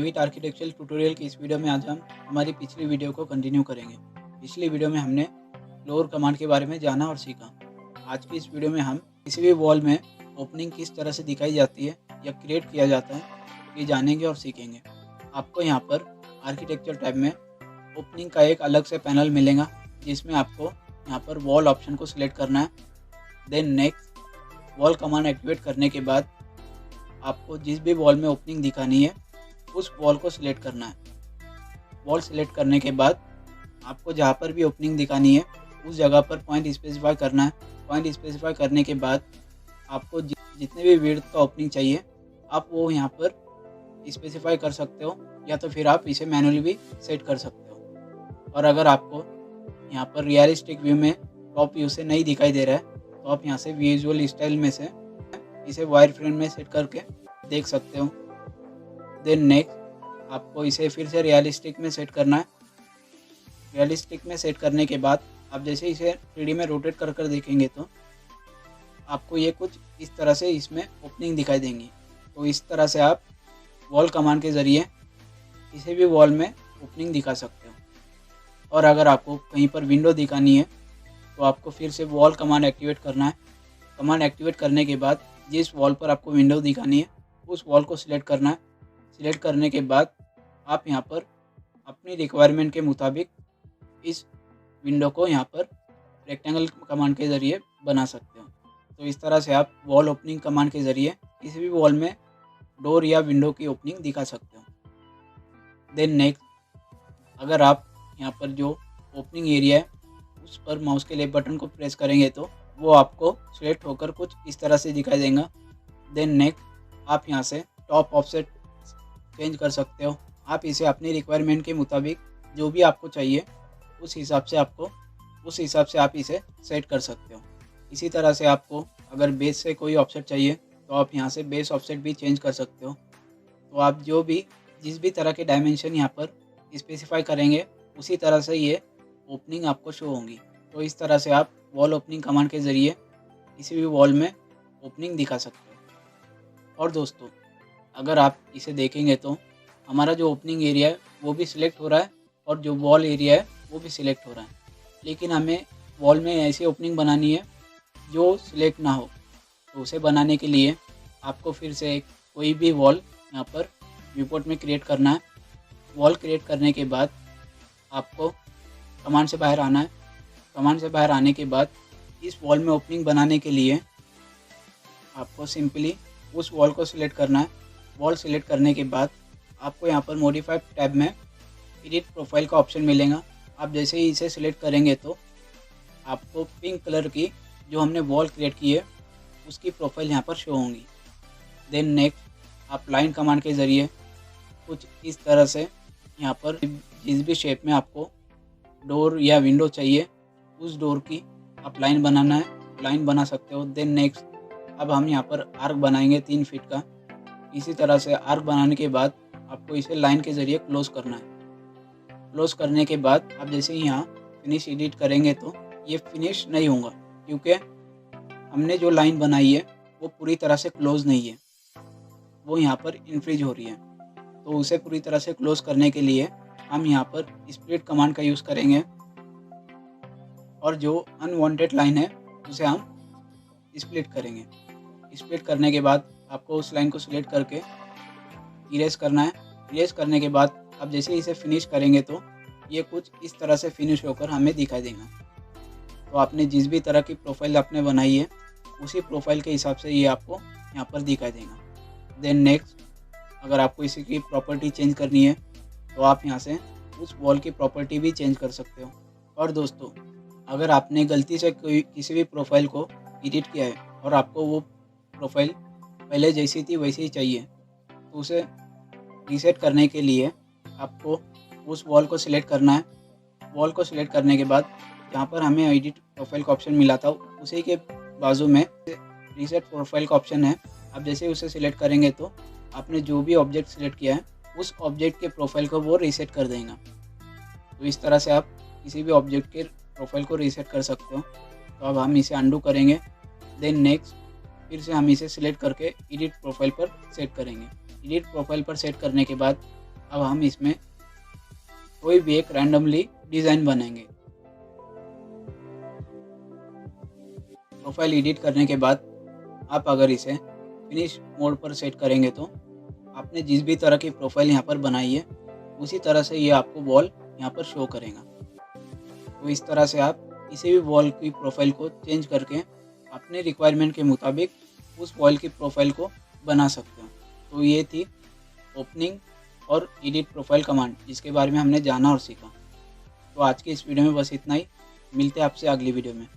Revit architectural tutorial की इस video में आज हम हमारी पिछली वीडियो को कंटिन्यू करेंगे। पिछली वीडियो में हमने फ्लोर कमांड के बारे में जाना और सीखा। आज की इस वीडियो में हम किसी भी वॉल में ओपनिंग किस तरह से दिखाई जाती है या क्रिएट किया जाता है, ये जानेंगे और सीखेंगे। आपको यहाँ पर आर्किटेक्चर टैब में ओपनिंग का एक अलग से पैनल मिलेगा, जिसमें आपको यहाँ पर वॉल ऑप्शन को सिलेक्ट करना है। Then next wall command activate करने के बाद आपको जिस भी वॉल में ओपनिंग दिखानी है उस वॉल को सिलेक्ट करना है। वॉल सिलेक्ट करने के बाद आपको जहाँ पर भी ओपनिंग दिखानी है उस जगह पर पॉइंट स्पेसिफाई करना है। पॉइंट स्पेसिफाई करने के बाद आपको जितने भी विड्थ का ओपनिंग चाहिए आप वो यहाँ पर स्पेसिफाई कर सकते हो, या तो फिर आप इसे मैनुअली भी सेट कर सकते हो। और अगर आपको यहाँ पर रियलिस्टिक व्यू में टॉप व्यू से नहीं दिखाई दे रहा है तो आप यहाँ से विजुअल स्टाइल में से इसे वायर फ्रेम में सेट करके देख सकते हो। देन नेक्स्ट आपको इसे फिर से रियलिस्टिक में सेट करना है। रियलिस्टिक में सेट करने के बाद आप जैसे इसे 3D में रोटेट कर कर देखेंगे तो आपको ये कुछ इस तरह से इसमें ओपनिंग दिखाई देंगी। तो इस तरह से आप वॉल कमांड के ज़रिए किसी भी वॉल में ओपनिंग दिखा सकते हो। और अगर आपको कहीं पर विंडो दिखानी है तो आपको फिर से वॉल कमांड एक्टिवेट करना है। कमांड एक्टिवेट करने के बाद जिस वॉल पर आपको विंडो दिखानी है उस वॉल को सिलेक्ट करना है। सिलेक्ट करने के बाद आप यहाँ पर अपनी रिक्वायरमेंट के मुताबिक इस विंडो को यहाँ पर रेक्टेंगल कमांड के ज़रिए बना सकते हो। तो इस तरह से आप वॉल ओपनिंग कमांड के ज़रिए किसी भी वॉल में डोर या विंडो की ओपनिंग दिखा सकते हो। देन नेक्स्ट अगर आप यहाँ पर जो ओपनिंग एरिया है उस पर माउस के लेफ्ट बटन को प्रेस करेंगे तो वो आपको सिलेक्ट होकर कुछ इस तरह से दिखाई देगा। देन नेक्स्ट आप यहाँ से टॉप ऑफसेट चेंज कर सकते हो। आप इसे अपनी रिक्वायरमेंट के मुताबिक जो भी आपको चाहिए उस हिसाब से आप इसे सेट कर सकते हो। इसी तरह से आपको अगर बेस से कोई ऑफसेट चाहिए तो आप यहाँ से बेस ऑफसेट भी चेंज कर सकते हो। तो आप जिस भी तरह के डायमेंशन यहाँ पर स्पेसिफाई करेंगे उसी तरह से ये ओपनिंग आपको शो होंगी। तो इस तरह से आप वॉल ओपनिंग कमांड के ज़रिए किसी भी वॉल में ओपनिंग दिखा सकते हो। और दोस्तों अगर आप इसे देखेंगे तो हमारा जो ओपनिंग एरिया है वो भी सिलेक्ट हो रहा है और जो वॉल एरिया है वो भी सिलेक्ट हो रहा है। लेकिन हमें वॉल में ऐसी ओपनिंग बनानी है जो सिलेक्ट ना हो। तो उसे बनाने के लिए आपको फिर से कोई भी वॉल यहाँ पर व्यूपोर्ट में क्रिएट करना है। वॉल क्रिएट करने के बाद आपको कमांड से बाहर आना है। कमांड से बाहर आने के बाद इस वॉल में ओपनिंग बनाने के लिए आपको सिंपली उस वॉल को सिलेक्ट करना है। वॉल सिलेक्ट करने के बाद आपको यहाँ पर मॉडिफाई टैब में एडिट प्रोफाइल का ऑप्शन मिलेगा। आप जैसे ही इसे सिलेक्ट करेंगे तो आपको पिंक कलर की जो हमने वॉल क्रिएट की है उसकी प्रोफाइल यहाँ पर शो होंगी। देन नेक्स्ट आप लाइन कमांड के ज़रिए कुछ इस तरह से यहाँ पर जिस भी शेप में आपको डोर या विंडो चाहिए उस डोर की आप लाइन बनाना है, लाइन बना सकते हो। देन नेक्स्ट अब हम यहाँ पर आर्क बनाएंगे 3 फीट का। इसी तरह से आर्क बनाने के बाद आपको इसे लाइन के ज़रिए क्लोज करना है। क्लोज करने के बाद आप जैसे ही यहाँ फिनिश एडिट करेंगे तो ये फिनिश नहीं होगा, क्योंकि हमने जो लाइन बनाई है वो पूरी तरह से क्लोज नहीं है, वो यहाँ पर इन्फ्रीज हो रही है। तो उसे पूरी तरह से क्लोज करने के लिए हम यहाँ पर स्प्लिट कमांड का यूज़ करेंगे और जो अनवांटेड लाइन है उसे हम स्प्लिट करेंगे। स्प्लिट करने के बाद आपको उस लाइन को सिलेक्ट करके इरेज करना है। इरेज करने के बाद आप जैसे इसे फिनिश करेंगे तो ये कुछ इस तरह से फिनिश होकर हमें दिखाई देगा। तो आपने जिस भी तरह की प्रोफाइल आपने बनाई है उसी प्रोफाइल के हिसाब से ये आपको यहाँ पर दिखाई देगा। देन नेक्स्ट अगर आपको इसी की प्रॉपर्टी चेंज करनी है तो आप यहाँ से उस वॉल की प्रॉपर्टी भी चेंज कर सकते हो। और दोस्तों अगर आपने गलती से किसी भी प्रोफाइल को एडिट किया है और आपको वो प्रोफाइल पहले जैसी थी वैसे ही चाहिए तो उसे रीसेट करने के लिए आपको उस वॉल को सिलेक्ट करना है। वॉल को सिलेक्ट करने के बाद जहाँ पर हमें एडिट प्रोफाइल का ऑप्शन मिला था उसी के बाजू में रीसेट प्रोफाइल का ऑप्शन है। आप जैसे उसे सिलेक्ट करेंगे तो आपने जो भी ऑब्जेक्ट सिलेक्ट किया है उस ऑब्जेक्ट के प्रोफाइल को वो रीसेट कर देगा। तो इस तरह से आप किसी भी ऑब्जेक्ट के प्रोफाइल को रीसेट कर सकते हो। तो अब हम इसे अंडू करेंगे। देन नेक्स्ट फिर से हम इसे सिलेक्ट करके एडिट प्रोफाइल पर सेट करेंगे। एडिट प्रोफाइल पर सेट करने के बाद अब हम इसमें कोई भी एक रैंडमली डिज़ाइन बनाएंगे। प्रोफाइल एडिट करने के बाद आप अगर इसे फिनिश मोड पर सेट करेंगे तो आपने जिस भी तरह की प्रोफाइल यहाँ पर बनाई है उसी तरह से ये आपको वॉल यहाँ पर शो करेगा। तो इस तरह से आप किसी भी वॉल की प्रोफाइल को चेंज करके अपने रिक्वायरमेंट के मुताबिक उस वॉल की प्रोफाइल को बना सकते हो। तो ये थी ओपनिंग और एडिट प्रोफाइल कमांड, जिसके बारे में हमने जाना और सीखा। तो आज की इस वीडियो में बस इतना ही। मिलते हैं आपसे अगली वीडियो में।